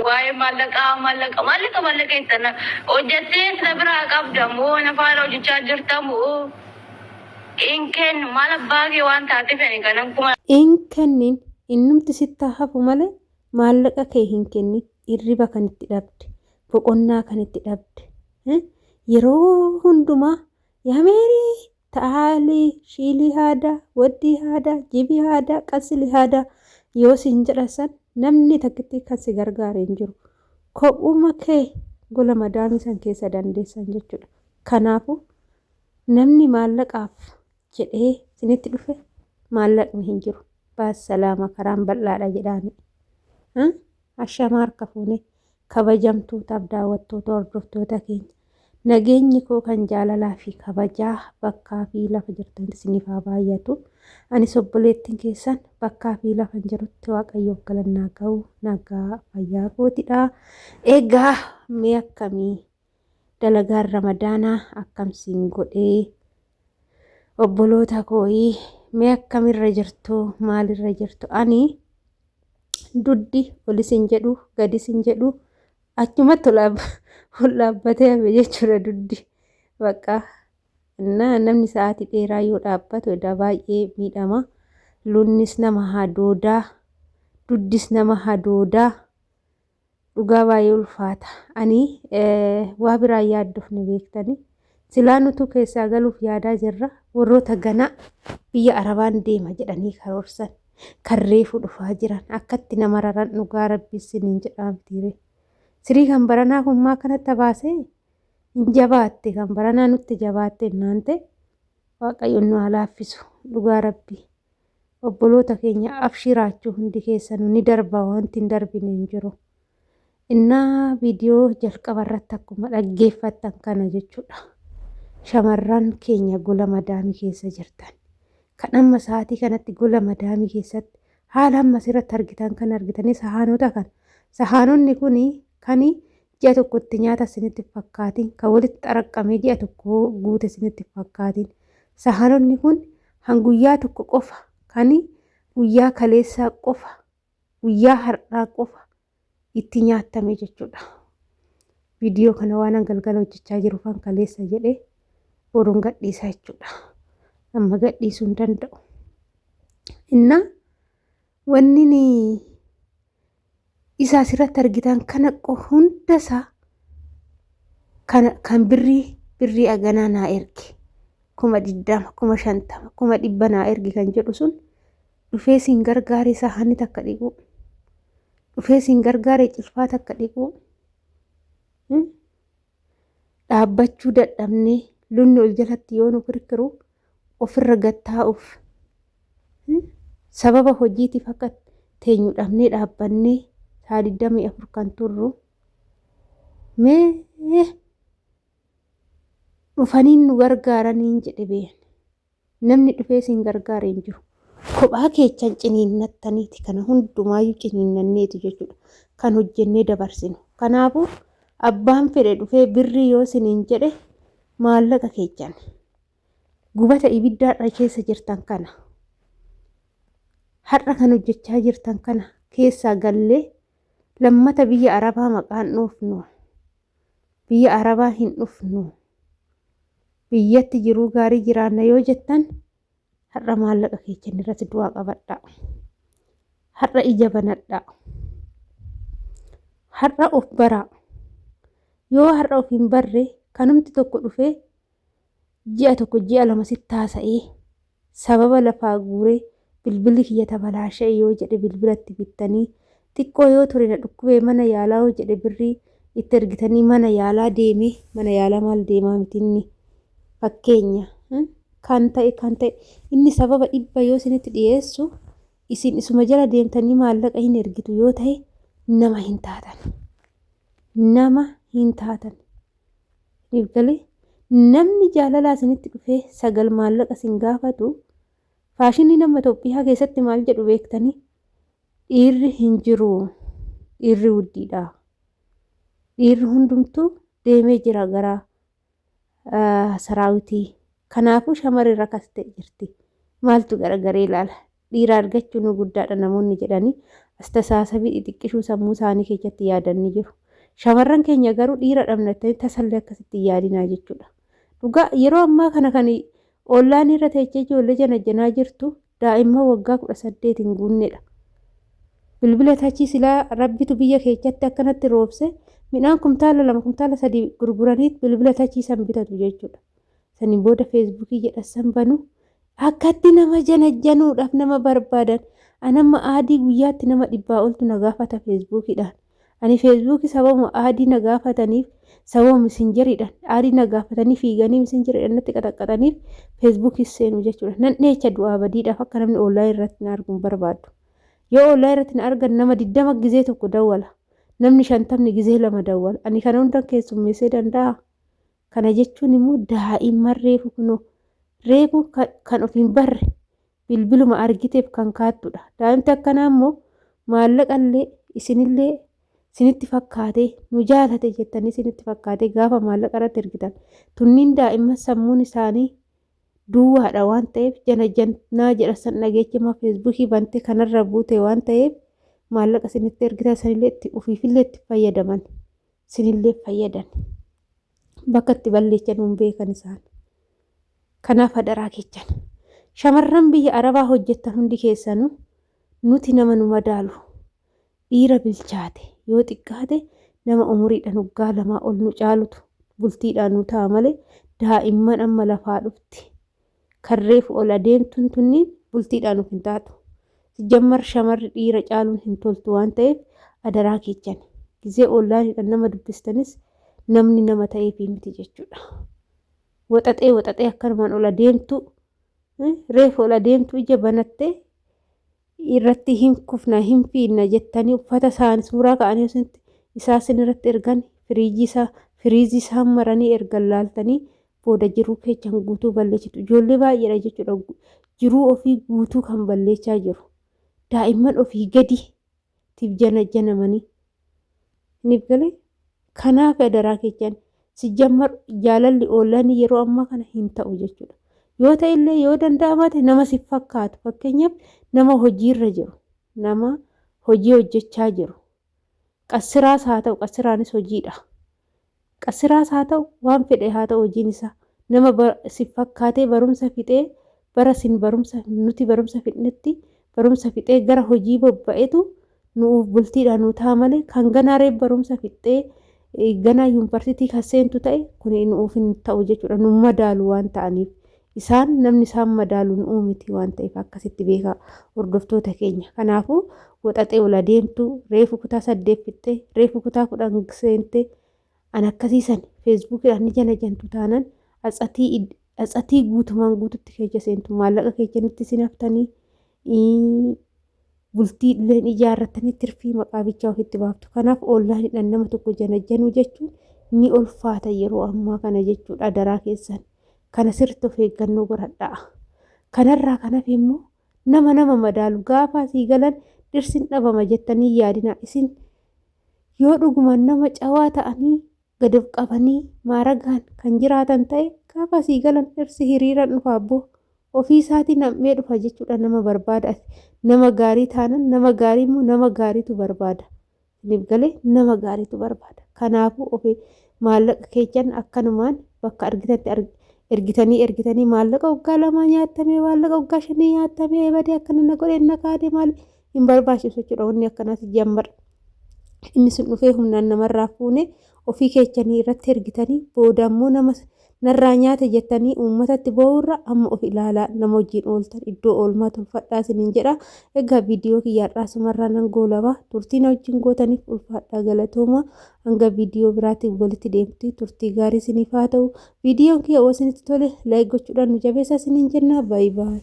Waa'ee maallaqa keessana hojjettee isa biraa qabdamoo nafaana hojjechaa jirtamoo inken maal abbaa kee waan taateef kanan kuma inkennin innumti sitti hafu malee maallaqa kee hin kennin hirriba kan itti dhabde boqonnaa kan itti dhabde yeroo hundumaa yaameerii ta'aalii shiilii haadaa waddii haadaa jibii haadaa qasilii haadaa yoo siin jedhasan namni takkitti kan si gargaaree hin jiru. Kophuma kee gola madaamii san keessa dandeessan jechuudha. Kanaafuu namni maallaqaaf jedhee sinitti dhufe maallaqni hin jiru. Baas salaama karaan bal'aadha jedhaani. Ashamaa harka fuunee kabajamtootaaf daawwattoota hordoftoota keenya. Nageenyi koo kan jaalalaa fi kabajaa bakkaa fi lafa jirtanitti isiniif haa baay'atu. Anis obboleettiin keessan bakkaa fi lafa jirutti waaqayyoof galannaa ga'u nagaa fayyaa kootidha. Egaa mee akkamii dalagaan ramadaanaa akkamsiin godhee obboloota kooyii mee akkamirra jirtu maalirra jirtu ani duddi olis hin jedhu gadis hin jedhu achumatti ol dhaabbatee hafe jechuudha duddi bakka namni sa'aatii dheeraa yoo dhaabbatu edaa baay'ee miidhama. Lunnis nama hadoodaa duddis nama hadoodaa dhugaa baay'ee ulfaata. Ani waa biraa yaaddofne beektanii silaa nutu keessaa galuuf yaadaa jirra. Warroota ganaa biyya arabaan deema jedhanii karoorsan kan reefu dhufaa jiran akkatti nama raran dhugaa rabbisiniin jedhamtiire. Sirii kan baranaa hummaa kanatti baasee hin jabaatte kan baranaa nutti jabaatte naante waaqayyoon nu alaaffisu dhugaa rabbii. Obboloota keenya abshiraachuu hundi keessanuu ni darba wanti hin darbine hin jiru. Innaa viidiyoo jalqaba irratti akkuma dhaggeeffattan kana jechuudha. Shamarran keenya gola madaamii keessa jirtan. Kan amma sa'aatii kanatti gola madaamii keessatti haala amma asirratti argitan kan argitanii sahaanota kan. Sahaanonni kun kan ji'a tokkotti nyaata isinitti fakkaatiin kan walitti xaraqqamee ji'a tokko guute isinitti fakkaatiin. Sahaanonni kun hanguyyaa tokko qofa kan guyyaa kaleessaa qofa guyyaa har'aa qofa itti nyaatame jechuudha. Viidiyoo kana waan galgala hojjechaa jiru kan kaleessa jedhee boruun gadhiisa jechuudha. Amma gadhiisuu hin danda'u. Inna wanni isaa asirratti argitan kana hundasaa kan birrii aganaa naa erge 20,000 50,000 100,000 naa erge kan jedhu sun dhufee siin gargaaree sahanni takka dhiquu dhufee siin gargaaree cilfaa takka dhiquu dhaabbachuu dadhabnee lunni ol jalatti yoo nu kirkiru ofirra gattaa'uuf sababa hojiitiif akka teenyu dhabnee dhaabbannee saa 24 kan turru mee dhufanii nu gargaaraniin jedhe been namni dhufee siin gargaaree hin jiru. Kophaa keechan ciniinnattaniiti kana hundumaayyuu ciniinnanneetu jechuudha kan hojjennee dabarsinu. Kanaafuu abbaan fedhe dhufee birrii yoo siniin jedhe maallaqa keechan gubata ibiddaadha keessa jirtan kana har'a kan hojjechaa jirtan kana keessaa gallee lammata biyya arabaa maqaan dhufnu biyya arabaa hin dhufnu biyyatti jiruu gaarii jiraanna yoo jettan har'a maallaqa keechan irratti du'aa qabadhaa. Har'a ija banadhaa. Har'a of baraa. Yoo har'a of hin barre kanumti tokko dhufee ji'a tokko ji'a lama sitti haasa'ee sababa lafaa guuree bilbilli kiyya tabalaasha'e yoo jedhe bilbilatti bittanii xiqqoo yoo ture na dhukkubee mana yaalaa yoo jedhe birrii itti ergitanii mana yaalaa deemee mana yaalaa maal deemaa mitinni fakkeenya kan ta'e inni sababa dhibba yoo isinitti dhiyeessu isin isuma jala deemtanii maallaqa hin ergitu yoo ta'e nama hin taatan. Eegalee namni jaalalaa isinitti dhufee sagal maallaqa isin gaafatu faashinii nama Itoophiyaa keessatti maal jedhu beektanii dhiirri hin jiru dhiirri wuddiidha. Dhiirri hundumtuu deemee jira gara saraawitii. Kanaafuu shamarri rakkattee jirti. Maaltu garagaree ilaala? Dhiira argachuun guddaadha namoonni jedhanii astesaasabii xixiqqishuu sammuu isaanii keessatti yaadanii jiru. Shamarran keenya garuu dhiira dhabnattanii tasallee akkasitti yaadinaa jechuudha. Dhugaa yeroo ammaa kana kan ollaan irra teechee ijoollee janajjanaa jirtu daa'imman waggaa 18 hin guunnedha. Bilbila tachii silaa rabbitu biyya keessatti akkanatti roobse midhaan kumtaala 2 kumtaala 3 gurguraniit bilbila tachii san bitatu jechuudha. Saniin booda feesbuukii jedhasan banu akkatti nama janajjanuudhaaf nama barbaadan anamma aadii guyyaatti nama 100 oltu na gaafata feesbuukiidhaan. Ani feesbuukii sababuma aadii na gaafataniif sababuma misinjeriidhaan aadii na gaafatanii fiiganii misinjeriidhaan natti qaxaqqataniif feesbuukii seenu jechuudha. Nan dheecha du'aa badiidhaaf akka namni onlaayinii irratti na arguun barbaadu. Yoo onlaayinii irratti na argan nama 20 gizee tokko dawwala. Namni 50 gizee 2 dawwala. Ani kana hunda keessummeessee danda'a. Kana jechuun immoo daa'imman reefu kunoo reefu kan of hin barre bilbiluma argiteef kan kaattudha. Daa'imti akkanaa immoo maallaqallee isinillee isinitti fakkaatee nu jaalate jettanii isinitti fakkaatee gaafa maallaqa irratti ergitan tunniin daa'imman sammuun isaanii duwwaadha waan ta'eef janajjannaa jedha san dhageechima feesbuukii bantee kanarra buute waan ta'eef maallaqa isinitti ergitan sanillee itti ofiifillee itti fayyadaman isinillee fayyadan bakka itti balleechan hin beekan isaan. Kanaaf hadaraa kechan shamarran biyya arabaa hojjettan hundi keessanuu nuti nama nu madaalu dhiira bilchaate yoo xiqqaate nama umuriidhaan waggaa 2 ol nu caalutu bultiidhaan nu ta'a malee daa'imman amma lafaa dhufti kan reefu ol adeemtuun tunniin bultiidhaan nuuf hin taatu. Jammar shamarri dhiira caaluun hin toltu waan ta'eef hadaraa kechan gizee onlaayiniidhaan nama dubbistanis namni nama ta'eef miti jechuudha. Waxaxee akkanumaan ol adeemtu reefu ol adeemtu ija banattee irratti hin kufna hin fiinna jettanii uffata isaanii suuraa ka'anii isaa isin irratti ergan firiijii isaa maranii ergan laaltanii booda jiruu keessan guutuu balleessitu. Ijoollee baay'eedha jechuudha jiruu ofii guutuu kan balleessaa jiru. Daa'imman ofii gadi tiif janajjanamanii niif galee kanaaf hadaraa kechan sijammar jaalalli oolanii yeroo ammaa kana hin ta'u jechuudha. Yoo ta'e illee yoo danda'amate nama si fakkaatu fakkeenyaaf nama hojiirra jiru nama hojii hojjechaa jiru qassiraas haa ta'u qassiraanis hojiidha. Qassiraas haa ta'u waan fedhe haa ta'u hojiin isaa nama si fakkaatee barumsa fixee bara sin barumsa nuti barumsa fixnetti barumsa fixee gara hojii bobba'etu nuuf bultiidhaan nu ta'a malee kan ganaaree barumsa fixee ganaa yuunivarsiitii kan seentu ta'e kun nuuf hin ta'u jechuudha. Nu madaalu waan ta'aniif isaan namni isaan madaalu nu miti waan ta'eef akkasitti beekaa hordoftoota keenya. Kanaafuu waxaxee ol adeemtu reefu kutaa 8 fixee reefu kutaa 10 seentee an akkasiisan feesbuukiidhaan ni janajjantu taanan atsatii guutumaan guututti keessa seentu maallaqa keessanitti sinaftanii bultii illee ijaarratanii tirfii maqaa bichaa ofitti baaftu. Kanaaf onlaayiniidhaan nama tokko janajjanuu jechuun ni ulfaata yeroo ammaa kana jechuudha. Hadaraa keessan kana sirriitti of eeggannoo godhadhaa. Kanarraa kanaaf immoo nama madaalu gaafa sii galan dhirsin dhabama jettanii yaadina. Isin yoo dhugumaan nama cawaa ta'anii gad of qabanii maaragaan kan jiraatan ta'e gaafa sii galan dhirsi hiriiraan dhufa abboo ofii isaatii nam'ee dhufa jechuudha. Nama barbaada nama gaarii taanan nama gaarii immoo nama gaariitu barbaada. Niif galee nama gaariitu barbaada. Kanaafuu ofii maallaqa keessan akkanumaan bakka argitanitti ergitanii maallaqa waggaa 2 nyaatamee maallaqa waggaa 5 nyaatamee badee akkana na godhee na kaadee maal hin barbaachisu jechuudha. Wanni akkanaas jammar inni sun dhufee humnaan namarraa fuune ofii keessanii irratti ergitanii booda immoo nama narraa nyaate jettanii uummatatti bo'uurra amma of ilaalaa nama wajjin ooltan iddoo oolmaa tolfadhaa isiniin jedha. Egaa viidiyoo kiyyaadhaa sumarraa nan goolabaa turtiin wajjin gootaniif ulfaadhaa galatooma hanga viidiyoo biraatiin walitti deemti turtii gaarii isiniif haa ta'u. Viidiyoon kiyya osoo isinitti tole laayik gochuudhaan nu jabeessaa isiniin jenna. Baay'ee.